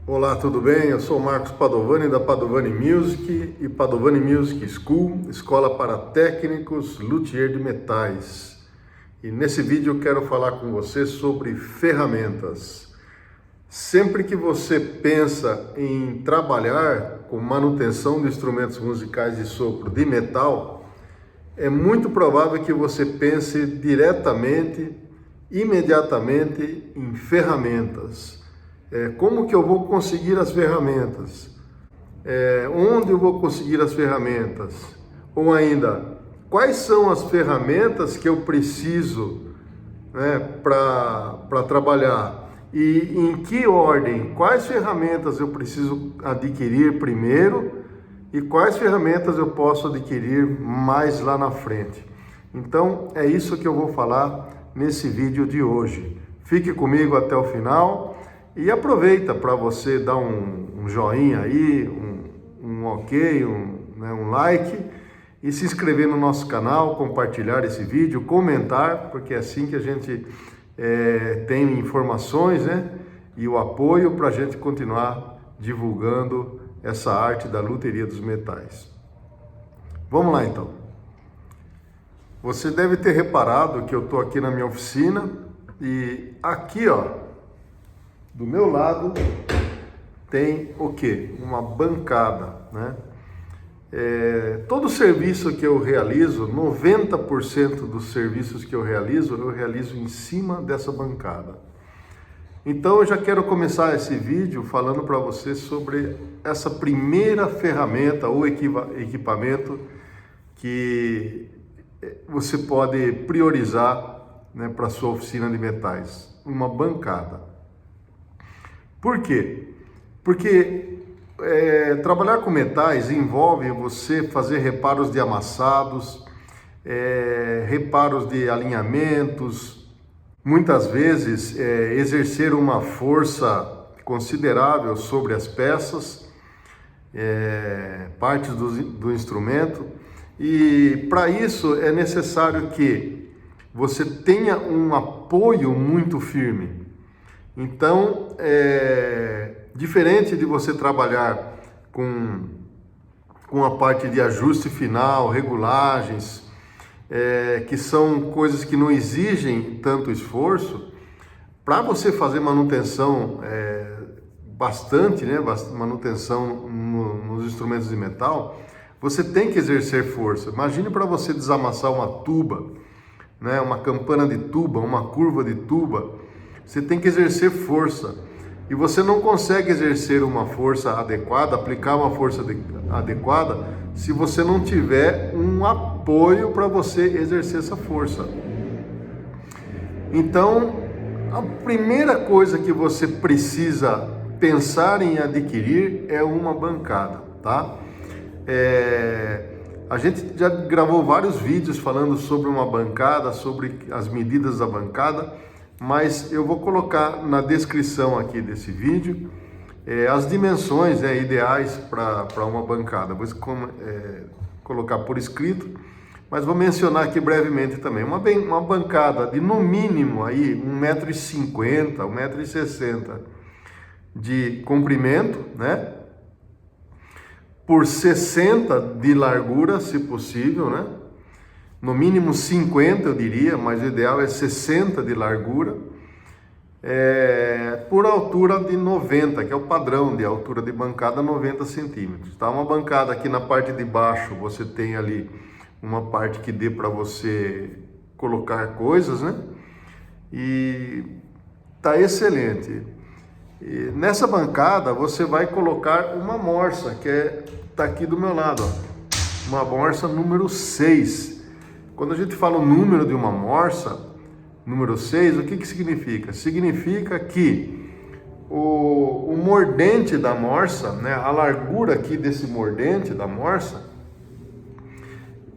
Olá, tudo bem? Eu sou Marcos Padovani da Padovani Music e Padovani Music School, escola para técnicos luthier de metais. E nesse vídeo eu quero falar com você sobre ferramentas. Sempre que você pensa em trabalhar com manutenção de instrumentos musicais de sopro de metal, é muito provável que você pense imediatamente em ferramentas. Como que eu vou conseguir as ferramentas? Onde eu vou conseguir as ferramentas? Ou ainda, quais são as ferramentas que eu preciso, para trabalhar? E em que ordem? Quais ferramentas eu preciso adquirir primeiro e quais ferramentas eu posso adquirir mais lá na frente? Então, é isso que eu vou falar nesse vídeo de hoje. Fique comigo até o final. E aproveita para você dar um joinha aí, um ok, um like e se inscrever no nosso canal, compartilhar esse vídeo, comentar, porque é assim que a gente tem informações, e o apoio para a gente continuar divulgando essa arte da luteria dos metais. Vamos lá então. Você deve ter reparado que eu estou aqui na minha oficina e aqui, do meu lado tem o quê? Uma bancada, todo serviço que eu realizo, 90% dos serviços que eu realizo em cima dessa bancada. Então eu já quero começar esse vídeo falando para você sobre essa primeira ferramenta ou equipamento que você pode priorizar, para sua oficina de metais, uma bancada. Por quê? Porque trabalhar com metais envolve você fazer reparos de amassados, reparos de alinhamentos, muitas vezes exercer uma força considerável sobre as peças, partes do instrumento, e para isso é necessário que você tenha um apoio muito firme. Então, diferente de você trabalhar com a parte de ajuste final, regulagens, que são coisas que não exigem tanto esforço, para você fazer manutenção manutenção nos instrumentos de metal, você tem que exercer força. Imagine para você desamassar uma tuba, uma campana de tuba, uma curva de tuba. Você tem que exercer força e você não consegue exercer uma força adequada, aplicar uma força adequada, se você não tiver um apoio para você exercer essa força. Então, a primeira coisa que você precisa pensar em adquirir é uma bancada, tá? A gente já gravou vários vídeos falando sobre uma bancada, sobre as medidas da bancada, mas eu vou colocar na descrição aqui desse vídeo as dimensões ideais para uma bancada. Vou colocar por escrito, mas vou mencionar aqui brevemente também. Uma bancada de no mínimo aí 1,50 m, 1,60 m de comprimento, por 60 de largura, se possível, no mínimo 50 eu diria, mas o ideal é 60 de largura, por altura de 90, que é o padrão de altura de bancada, 90 centímetros. Tá? Uma bancada aqui na parte de baixo, você tem ali uma parte que dê para você colocar coisas, e tá excelente. E nessa bancada você vai colocar uma morsa, que tá aqui do meu lado, uma morsa número 6. Quando a gente fala o número de uma morsa, número 6, o que significa? Significa que o mordente da morsa, a largura aqui desse mordente da morsa,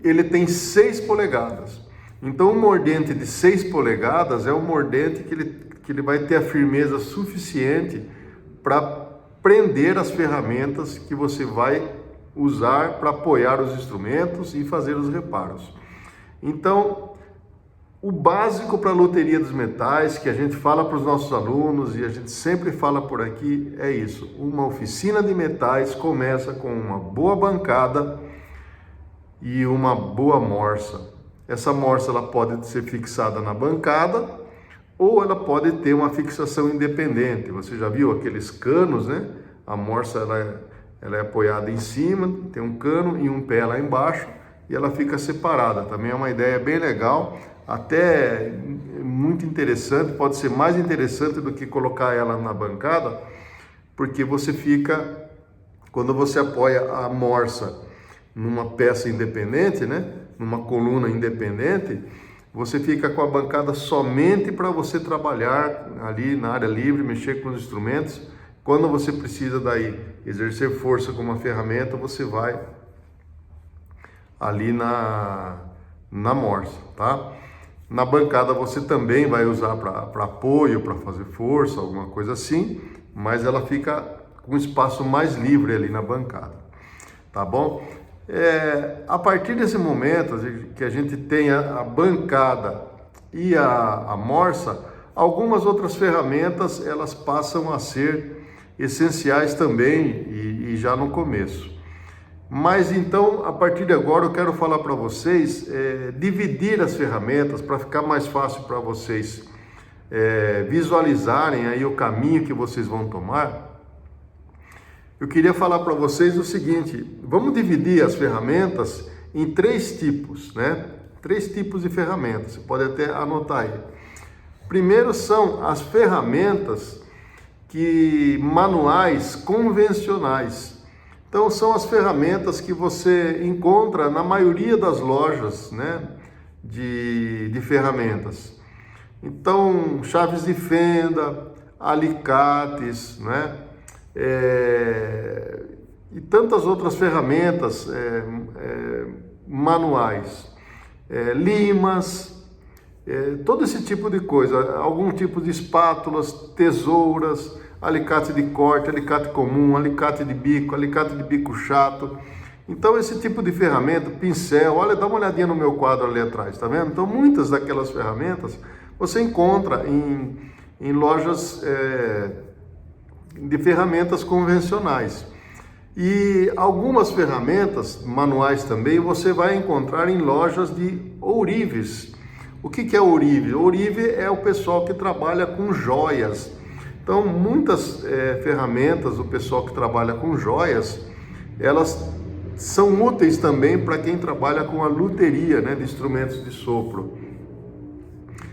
ele tem 6 polegadas. Então o mordente de 6 polegadas é o mordente que ele vai ter a firmeza suficiente para prender as ferramentas que você vai usar para apoiar os instrumentos e fazer os reparos. Então, O básico para a loteria dos metais, que a gente fala para os nossos alunos e a gente sempre fala por aqui, é isso. Uma oficina de metais começa com uma boa bancada e uma boa morsa. Essa morsa ela pode ser fixada na bancada ou ela pode ter uma fixação independente. Você já viu aqueles canos, né? A morsa ela é apoiada em cima, tem um cano e um pé lá embaixo e ela fica separada. Também é uma ideia bem legal, até muito interessante, pode ser mais interessante do que colocar ela na bancada, porque você fica, quando você apoia a morsa numa peça independente, né? Numa coluna independente, você fica com a bancada somente para você trabalhar ali na área livre, mexer com os instrumentos. Quando você precisa daí exercer força com uma ferramenta, você vai ali na morsa, tá? Na bancada você também vai usar para apoio, para fazer força, alguma coisa assim, mas ela fica com espaço mais livre ali na bancada, tá bom? A partir desse momento que a gente tem a bancada e a morsa, algumas outras ferramentas elas passam a ser essenciais também e já no começo. Mas então, a partir de agora eu quero falar para vocês, dividir as ferramentas para ficar mais fácil para vocês visualizarem aí o caminho que vocês vão tomar. Eu queria falar para vocês o seguinte: vamos dividir as ferramentas em 3 tipos, né? 3 tipos de ferramentas, você pode até anotar aí. Primeiro são as ferramentas manuais convencionais. Então são as ferramentas que você encontra na maioria das lojas, né, de ferramentas. Então, chaves de fenda, alicates, né, e tantas outras ferramentas manuais, limas, todo esse tipo de coisa, algum tipo de espátulas, tesouras, alicate de corte, alicate comum, alicate de bico chato. Então esse tipo de ferramenta, pincel, olha, dá uma olhadinha no meu quadro ali atrás, tá vendo? Então muitas daquelas ferramentas você encontra em lojas de ferramentas convencionais. E algumas ferramentas manuais também você vai encontrar em lojas de ourives. O que é ourive? Ourive é o pessoal que trabalha com joias. Então, muitas ferramentas do pessoal que trabalha com joias, elas são úteis também para quem trabalha com a luteria, né, de instrumentos de sopro.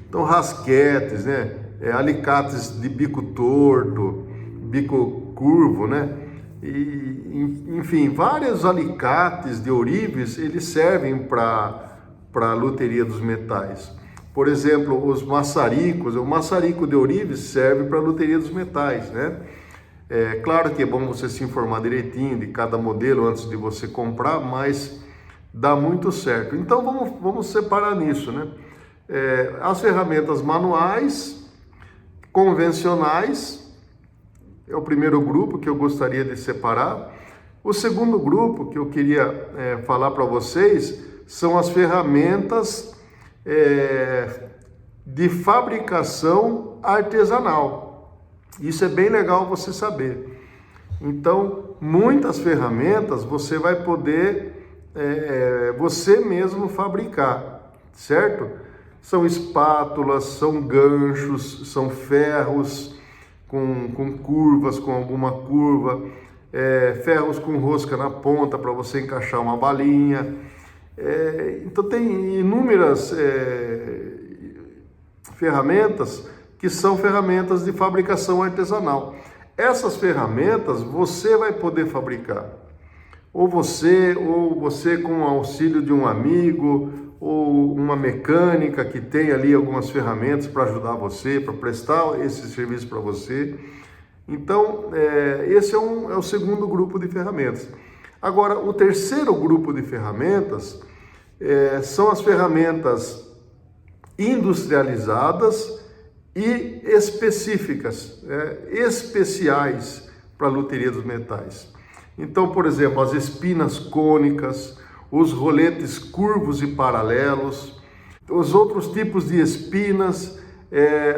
Então, rasquetes, né, alicates de bico torto, bico curvo, né, e, enfim, vários alicates de ourives, eles servem para a luteria dos metais. Por exemplo, os maçaricos, o maçarico de ourives serve para a luteria dos metais, né? Claro que é bom você se informar direitinho de cada modelo antes de você comprar, mas dá muito certo. Então vamos separar nisso, né? As ferramentas manuais, convencionais, é o primeiro grupo que eu gostaria de separar. O segundo grupo que eu queria falar para vocês são as ferramentas de fabricação artesanal. Isso é bem legal você saber. Então, muitas ferramentas você vai poder você mesmo fabricar, certo? São espátulas, são ganchos, são ferros com curvas, com alguma curva, ferros com rosca na ponta para você encaixar uma balinha. Então tem inúmeras ferramentas que são ferramentas de fabricação artesanal. Essas ferramentas você vai poder fabricar, ou você com o auxílio de um amigo, ou uma mecânica que tem ali algumas ferramentas para ajudar você, para prestar esse serviço para você. Então, esse é o segundo grupo de ferramentas. Agora, o terceiro grupo de ferramentas são as ferramentas industrializadas e específicas, especiais para a luteria dos metais. Então, por exemplo, as espinas cônicas, os roletes curvos e paralelos. os outros tipos de espinas,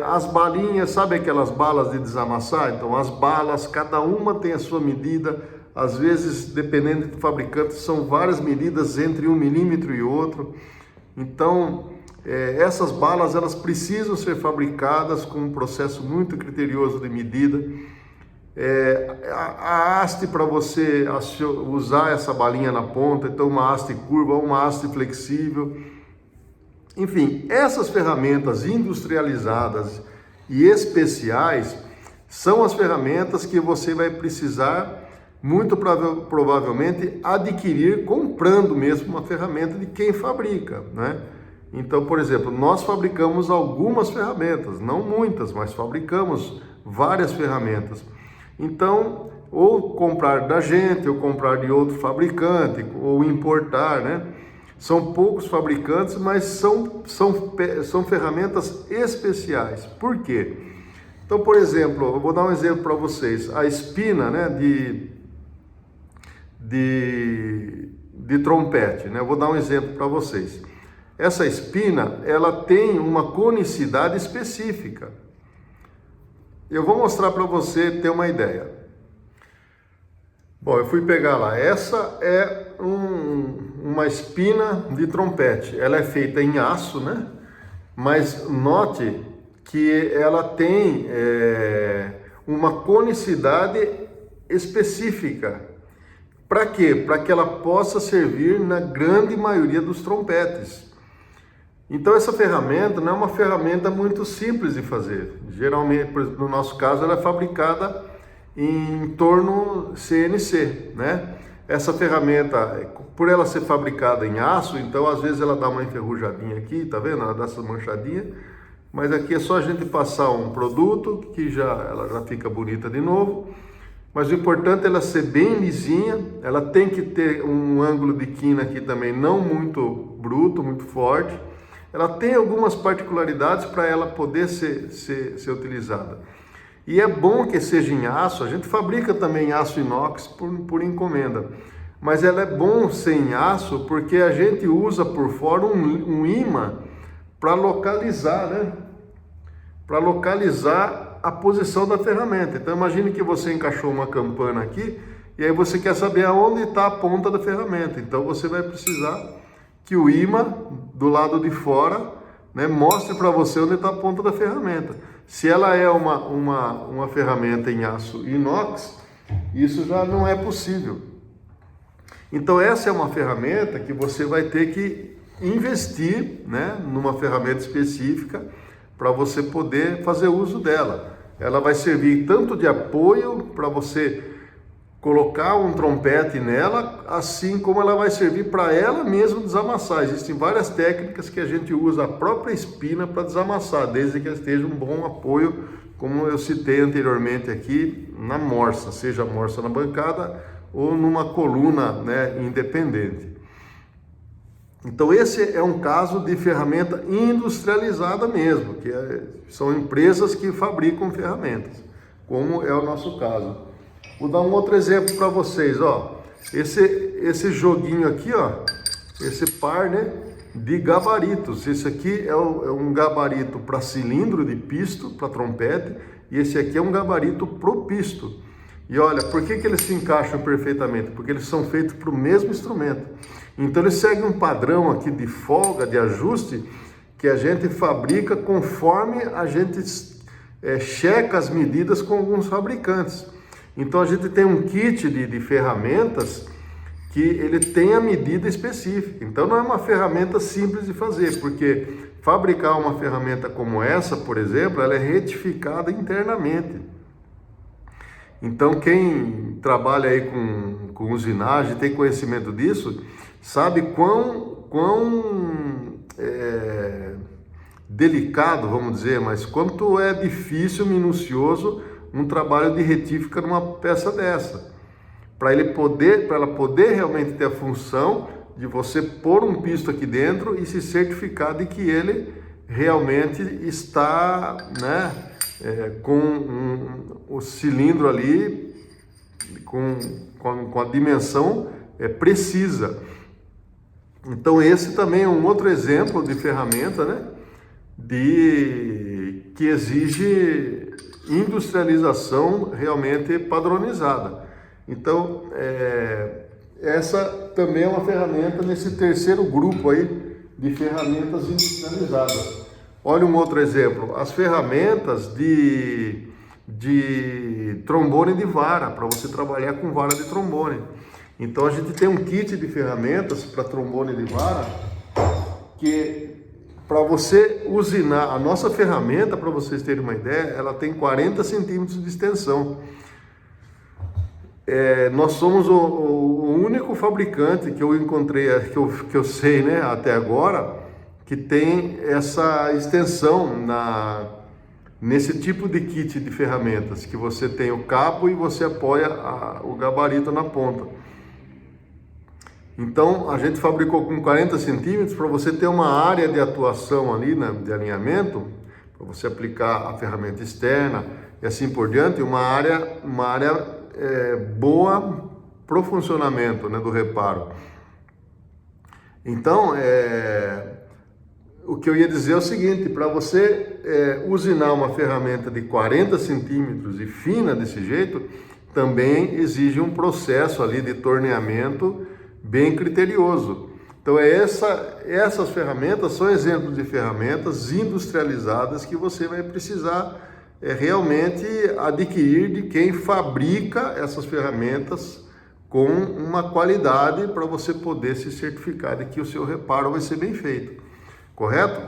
as balinhas, sabe aquelas balas de desamassar? Então as balas, cada uma tem a sua medida, às vezes, dependendo do fabricante, são várias medidas entre 1 milímetro e outro. Então, essas balas, elas precisam ser fabricadas com um processo muito criterioso de medida. A haste, para você usar essa balinha na ponta, então uma haste curva ou uma haste flexível. Enfim, essas ferramentas industrializadas e especiais são as ferramentas que você vai precisar, muito provavelmente, adquirir comprando mesmo uma ferramenta de quem fabrica, né? Então, por exemplo, nós fabricamos algumas ferramentas, não muitas, mas fabricamos várias ferramentas. Então, ou comprar da gente, ou comprar de outro fabricante, ou importar, né? São poucos fabricantes, mas são ferramentas especiais. Por quê? Então, por exemplo, eu vou dar um exemplo para vocês. A espina, né, de trompete, né? Eu vou dar um exemplo para vocês. Essa espina, ela tem uma conicidade específica. Eu vou mostrar para você ter uma ideia. Bom, eu fui pegar lá. Essa é uma espina de trompete. Ela é feita em aço, né? Mas note que ela tem uma conicidade específica. Para quê? Para que ela possa servir na grande maioria dos trompetes. Então essa ferramenta não é uma ferramenta muito simples de fazer. Geralmente, no nosso caso, ela é fabricada em torno CNC, né? Essa ferramenta, por ela ser fabricada em aço, então às vezes ela dá uma enferrujadinha aqui, tá vendo? Ela dá essa manchadinha, mas aqui é só a gente passar um produto que ela já fica bonita de novo. Mas o importante é ela ser bem lisinha, ela tem que ter um ângulo de quina aqui também não muito bruto, muito forte. Ela tem algumas particularidades para ela poder ser utilizada. E é bom que seja em aço, a gente fabrica também aço inox por encomenda. Mas ela é bom ser em aço porque a gente usa por fora um ímã para localizar, né? Para localizar a posição da ferramenta. Então imagine que você encaixou uma campana aqui e aí você quer saber aonde está a ponta da ferramenta. Então você vai precisar que o ímã do lado de fora, né, mostre para você onde está a ponta da ferramenta. Se ela é uma ferramenta em aço inox, isso já não é possível. Então essa é uma ferramenta que você vai ter que investir, né, numa ferramenta específica para você poder fazer uso dela. Ela vai servir tanto de apoio para você colocar um trompete nela, assim como ela vai servir para ela mesma desamassar. Existem várias técnicas que a gente usa a própria espina para desamassar, desde que esteja um bom apoio, como eu citei anteriormente aqui, na morsa, seja a morsa na bancada ou numa coluna, né, independente. Então esse é um caso de ferramenta industrializada mesmo, que são empresas que fabricam ferramentas, como é o nosso caso. Vou dar um outro exemplo para vocês, ó. Esse joguinho aqui, ó, esse par, né, de gabaritos. Esse aqui é um gabarito para cilindro de pisto, para trompete, e esse aqui é um gabarito pro pisto. E olha, por que eles se encaixam perfeitamente? Porque eles são feitos para o mesmo instrumento. Então eles seguem um padrão aqui de folga, de ajuste, que a gente fabrica conforme a gente checa as medidas com alguns fabricantes. Então a gente tem um kit de ferramentas que ele tem a medida específica. Então não é uma ferramenta simples de fazer, porque fabricar uma ferramenta como essa, por exemplo, ela é retificada internamente. Então quem trabalha aí com usinagem, tem conhecimento disso, sabe quão delicado, vamos dizer, mas quanto é difícil, minucioso um trabalho de retífica numa peça dessa. Para ela poder realmente ter a função de você pôr um pisto aqui dentro e se certificar de que ele realmente está, né, com o cilindro ali, com a dimensão precisa. Então esse também é um outro exemplo de ferramenta, né, que exige industrialização realmente padronizada. Então essa também é uma ferramenta nesse terceiro grupo aí de ferramentas industrializadas. Olha um outro exemplo, as ferramentas de trombone de vara, para você trabalhar com vara de trombone. Então a gente tem um kit de ferramentas para trombone de vara, que para você usinar a nossa ferramenta, para vocês terem uma ideia, ela tem 40 centímetros de extensão. Nós somos o único fabricante que eu encontrei, que eu sei, né, até agora, que tem essa extensão nesse tipo de kit de ferramentas, que você tem o cabo e você apoia o gabarito na ponta. Então a gente fabricou com 40 centímetros para você ter uma área de atuação ali, né, de alinhamento, para você aplicar a ferramenta externa e assim por diante, uma área boa para o funcionamento, né, do reparo. Então o que eu ia dizer é o seguinte: para você usinar uma ferramenta de 40 centímetros e fina desse jeito, também exige um processo ali de torneamento bem criterioso. Então essas ferramentas são exemplos de ferramentas industrializadas que você vai precisar realmente adquirir de quem fabrica essas ferramentas com uma qualidade para você poder se certificar de que o seu reparo vai ser bem feito. Correto?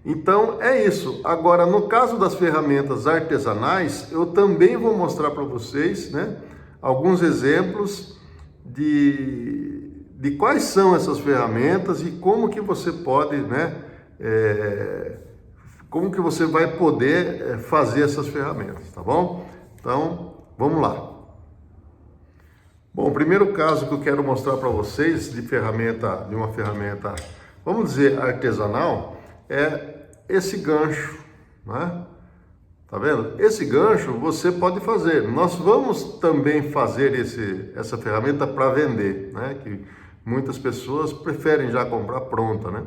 Então é isso. Agora, no caso das ferramentas artesanais, eu também vou mostrar para vocês, né, alguns exemplos de quais são essas ferramentas e como que você pode, né, como que você vai poder fazer essas ferramentas, tá bom? Então, vamos lá. Bom, o primeiro caso que eu quero mostrar para vocês de uma ferramenta, vamos dizer, artesanal, é esse gancho, né? Tá vendo? Esse gancho você pode fazer. Nós vamos também fazer essa ferramenta para vender, né? Que muitas pessoas preferem já comprar pronta, né?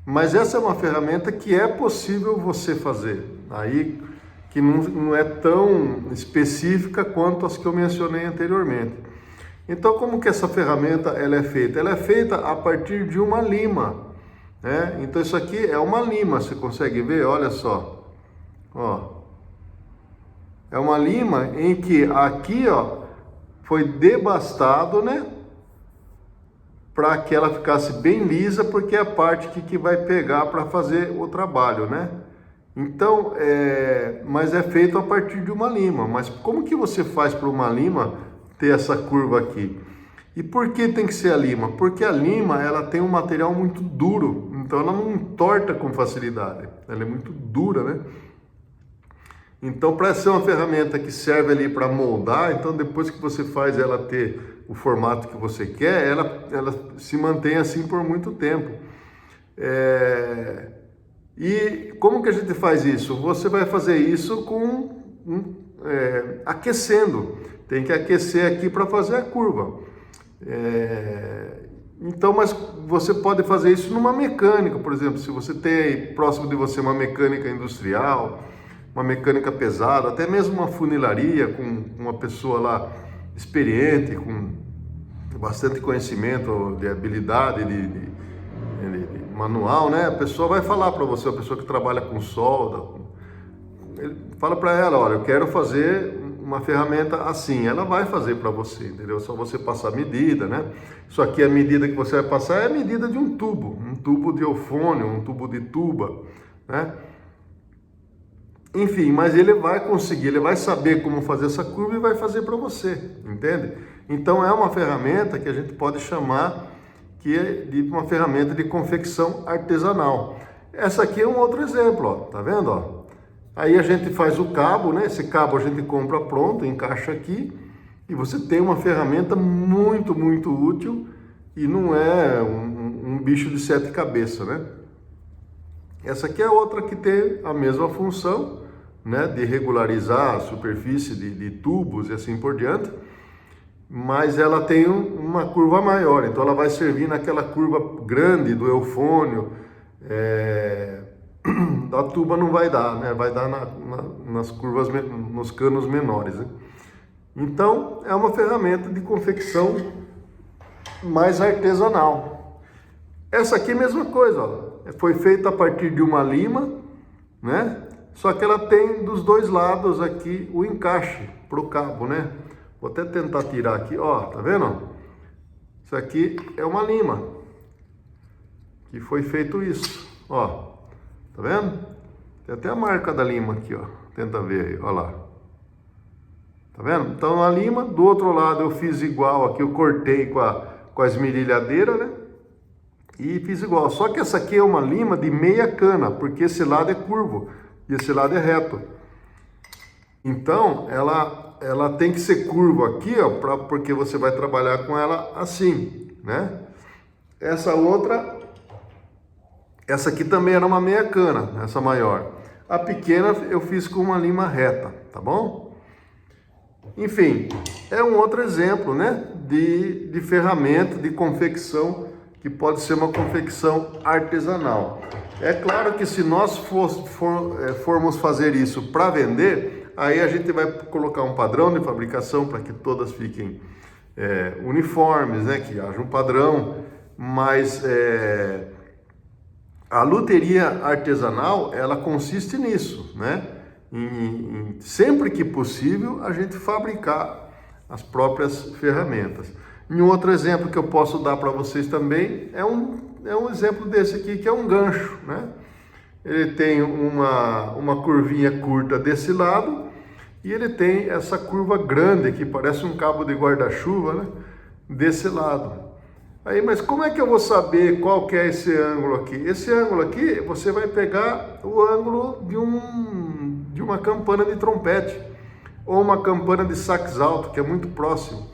Mas essa é uma ferramenta que é possível você fazer. Aí que não é tão específica quanto as que eu mencionei anteriormente. Então, como que essa ferramenta ela é feita? Ela é feita a partir de uma lima, né? Então isso aqui é uma lima, você consegue ver? Olha só, ó. É uma lima em que aqui, ó, foi debastado, né? Para que ela ficasse bem lisa, porque é a parte que vai pegar para fazer o trabalho, né? Então, mas é feito a partir de uma lima. Mas como que você faz para uma lima ter essa curva aqui? E por que tem que ser a lima? Porque a lima, ela tem um material muito duro, então ela não entorta com facilidade. Ela é muito dura, né? Então, para ser uma ferramenta que serve ali para moldar, então depois que você faz ela ter o formato que você quer, ela se mantém assim por muito tempo. E como que a gente faz isso? Você vai fazer isso aquecendo. Tem que aquecer aqui para fazer a curva. Então, mas você pode fazer isso numa mecânica, por exemplo, se você tem aí próximo de você uma mecânica industrial, uma mecânica pesada, até mesmo uma funilaria com uma pessoa lá experiente, com bastante conhecimento, de habilidade, de manual, né? A pessoa vai falar para você, a pessoa que trabalha com solda, fala para ela, olha, eu quero fazer uma ferramenta assim, ela vai fazer para você, entendeu? É só você passar a medida, né? Isso aqui, a medida que você vai passar é a medida de um tubo de eufônio, um tubo de tuba, né? Enfim, mas ele vai conseguir, ele vai saber como fazer essa curva e vai fazer para você, entende? Então é uma ferramenta que a gente pode chamar de uma ferramenta de confecção artesanal. Essa aqui é um outro exemplo, ó, tá vendo, ó? Aí a gente faz o cabo, né? Esse cabo a gente compra pronto, encaixa aqui e você tem uma ferramenta muito, muito útil e não é um bicho de 7 cabeças, né? Essa aqui é outra que tem a mesma função, né? De regularizar a superfície de tubos e assim por diante. mas ela tem uma curva maior, então ela vai servir naquela curva grande do eufônio, da tuba não vai dar, né? Vai dar nas curvas, nos canos menores, né? Então é uma ferramenta de confecção mais artesanal. Essa aqui é a mesma coisa, ó. Foi feita a partir de uma lima, né? Só que ela tem dos dois lados aqui o encaixe para o cabo, né? Vou até tentar tirar aqui, ó, tá vendo? Isso aqui é uma lima que foi feito isso, ó, tá vendo? Tem até a marca da lima aqui, ó. Tenta ver aí, ó lá. Tá vendo? Então a lima, do outro lado eu fiz igual aqui, eu cortei com a esmerilhadeira, né? E fiz igual, só que essa aqui é uma lima de meia cana, porque esse lado é curvo e esse lado é reto. Então ela tem que ser curva aqui, ó, porque você vai trabalhar com ela assim, né? Essa outra, essa aqui também era uma meia cana, essa maior. A pequena eu fiz com uma lima reta, tá bom? Enfim, é um outro exemplo, né, de ferramenta de confecção que pode ser uma confecção artesanal. É claro que se nós formos fazer isso para vender, aí a gente vai colocar um padrão de fabricação para que todas fiquem uniformes, né, que haja um padrão, mas a luteria artesanal, ela consiste nisso, né? Sempre que possível, a gente fabricar as próprias ferramentas. E um outro exemplo que eu posso dar para vocês também é um exemplo desse aqui, que é um gancho, né? Ele tem uma curvinha curta desse lado e ele tem essa curva grande que parece um cabo de guarda-chuva, né? Desse lado. Aí, mas como é que eu vou saber qual que é esse ângulo aqui? Esse ângulo aqui, você vai pegar o ângulo de uma campana de trompete ou uma campana de sax alto, que é muito próximo.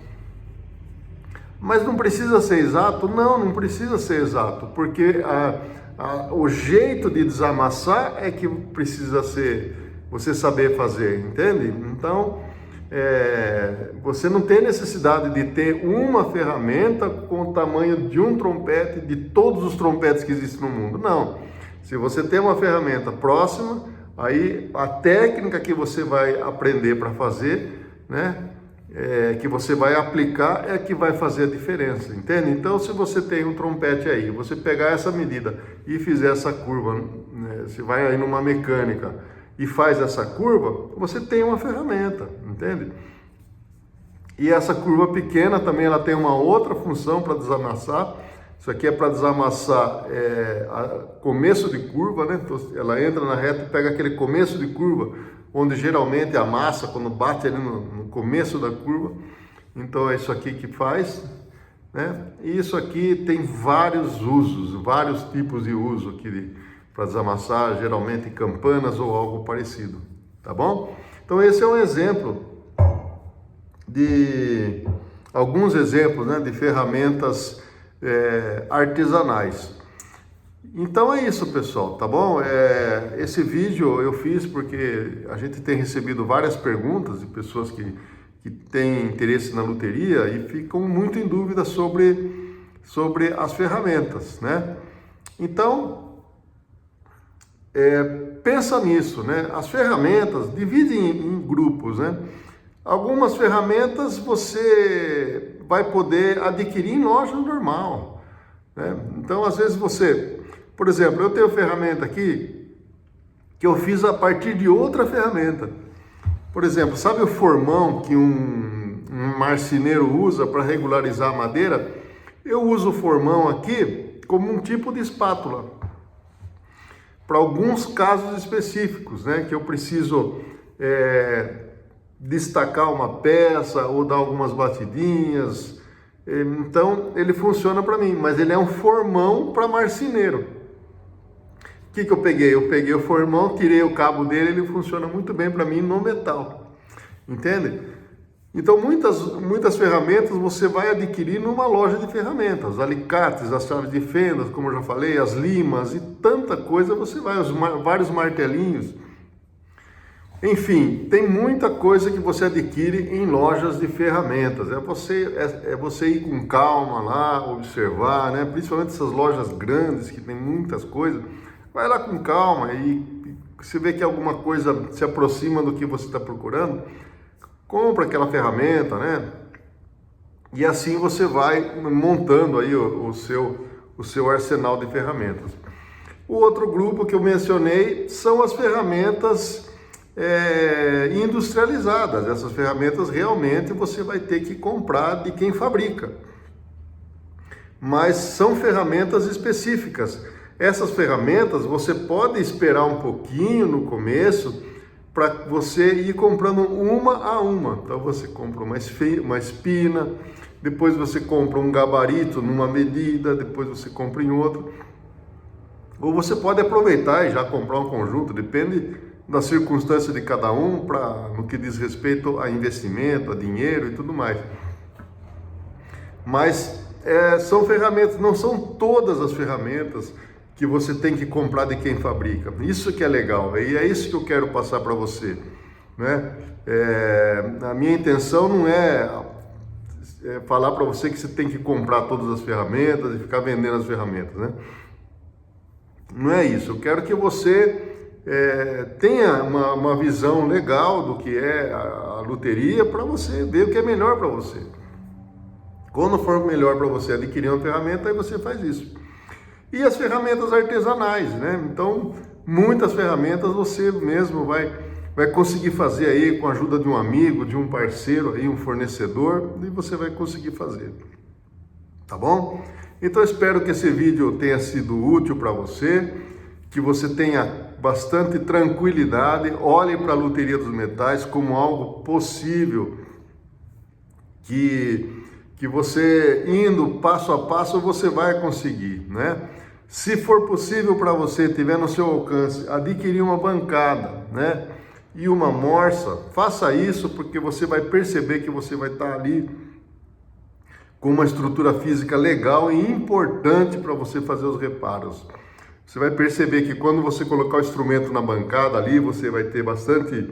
Mas não precisa ser exato? Não precisa ser exato, porque o jeito de desamassar é que precisa ser, você saber fazer, entende? Então, você não tem necessidade de ter uma ferramenta com o tamanho de um trompete, de todos os trompetes que existem no mundo. Não. Se você tem uma ferramenta próxima, aí a técnica que você vai aprender para fazer, né? Que você vai aplicar é que vai fazer a diferença, entende? Então, se você tem um trompete aí, você pegar essa medida e fizer essa curva, né? Você vai aí numa mecânica e faz essa curva, você tem uma ferramenta, entende? E essa curva pequena também ela tem uma outra função para desamassar. Isso aqui é para desamassar começo de curva, né? Então, ela entra na reta e pega aquele começo de curva, onde geralmente a massa, quando bate ali no começo da curva. Então é isso aqui que faz, né? E isso aqui tem vários usos, vários tipos de uso aqui para desamassar, geralmente campanas ou algo parecido, tá bom? Então esse é um exemplo de alguns exemplos, né, de ferramentas artesanais. Então é isso, pessoal, tá bom? Esse vídeo eu fiz porque a gente tem recebido várias perguntas de pessoas que têm interesse na luteria e ficam muito em dúvida sobre as ferramentas, né? Então, pensa nisso, né? As ferramentas dividem em grupos, né? Algumas ferramentas você vai poder adquirir em loja normal, né? Então, às vezes por exemplo, eu tenho ferramenta aqui que eu fiz a partir de outra ferramenta. Por exemplo, sabe o formão que um marceneiro usa para regularizar a madeira? Eu uso o formão aqui como um tipo de espátula. Para alguns casos específicos, né, que eu preciso destacar uma peça ou dar algumas batidinhas. Então, ele funciona para mim, mas ele é um formão para marceneiro. O que eu peguei? Eu peguei o formão, tirei o cabo dele, ele funciona muito bem para mim no metal, entende? Então muitas ferramentas você vai adquirir numa loja de ferramentas, os alicates, as chaves de fendas, como eu já falei, as limas e tanta coisa você vai, vários martelinhos. Enfim, tem muita coisa que você adquire em lojas de ferramentas. É você ir com calma lá, observar, né? Principalmente essas lojas grandes que tem muitas coisas. Vai lá com calma e se vê que alguma coisa se aproxima do que você está procurando, compra aquela ferramenta, né? E assim você vai montando aí o seu arsenal de ferramentas. O outro grupo que eu mencionei são as ferramentas industrializadas. Essas ferramentas realmente você vai ter que comprar de quem fabrica, mas são ferramentas específicas. Essas ferramentas você pode esperar um pouquinho no começo para você ir comprando uma a uma. Então você compra uma espina, depois você compra um gabarito numa medida, depois você compra em outro. Ou você pode aproveitar e já comprar um conjunto, depende da circunstância de cada um, no que diz respeito a investimento, a dinheiro e tudo mais. Mas são ferramentas, não são todas as ferramentas que você tem que comprar de quem fabrica. Isso que é legal, e é isso que eu quero passar para você, né? A minha intenção não é falar para você que você tem que comprar todas as ferramentas e ficar vendendo as ferramentas, né? Não é isso. Eu quero que você tenha uma visão legal do que é a luteria, para você ver o que é melhor para você. Quando for melhor para você adquirir uma ferramenta, aí você faz isso. E as ferramentas artesanais, né? Então, muitas ferramentas você mesmo vai conseguir fazer aí com a ajuda de um amigo, de um parceiro, aí, um fornecedor, e você vai conseguir fazer. Tá bom? Então, espero que esse vídeo tenha sido útil para você, que você tenha bastante tranquilidade, olhe para a luteria dos metais como algo possível, que você indo passo a passo você vai conseguir, né? Se for possível para você, tiver no seu alcance, adquirir uma bancada, né? E uma morsa, faça isso, porque você vai perceber que você vai estar ali com uma estrutura física legal e importante para você fazer os reparos. Você vai perceber que quando você colocar o instrumento na bancada ali, você vai ter bastante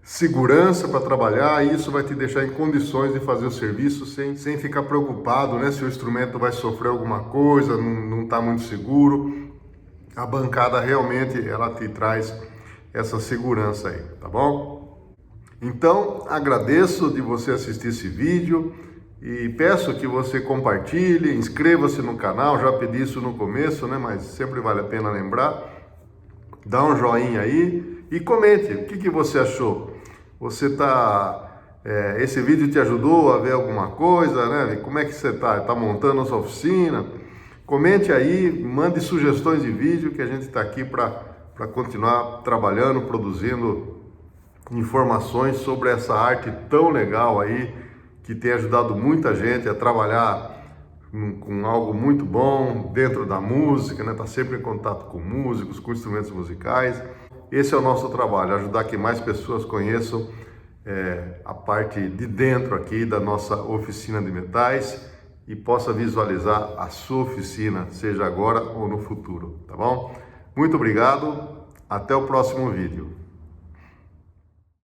segurança para trabalhar, e isso vai te deixar em condições de fazer o serviço sem ficar preocupado, né? Se o instrumento vai sofrer alguma coisa, não está muito seguro. A bancada realmente ela te traz essa segurança aí, tá bom? Então, agradeço de você assistir esse vídeo. E peço que você compartilhe, inscreva-se no canal, já pedi isso no começo, né? Mas sempre vale a pena lembrar. Dá um joinha aí e comente o que você achou. Esse vídeo te ajudou a ver alguma coisa, né? Como é que você está montando a sua oficina? Comente aí, mande sugestões de vídeo, que a gente está aqui para continuar trabalhando, produzindo informações sobre essa arte tão legal aí, que tem ajudado muita gente a trabalhar com algo muito bom dentro da música, né? Tá sempre em contato com músicos, com instrumentos musicais. Esse é o nosso trabalho, ajudar que mais pessoas conheçam a parte de dentro aqui da nossa oficina de metais e possa visualizar a sua oficina, seja agora ou no futuro, tá bom? Muito obrigado, até o próximo vídeo.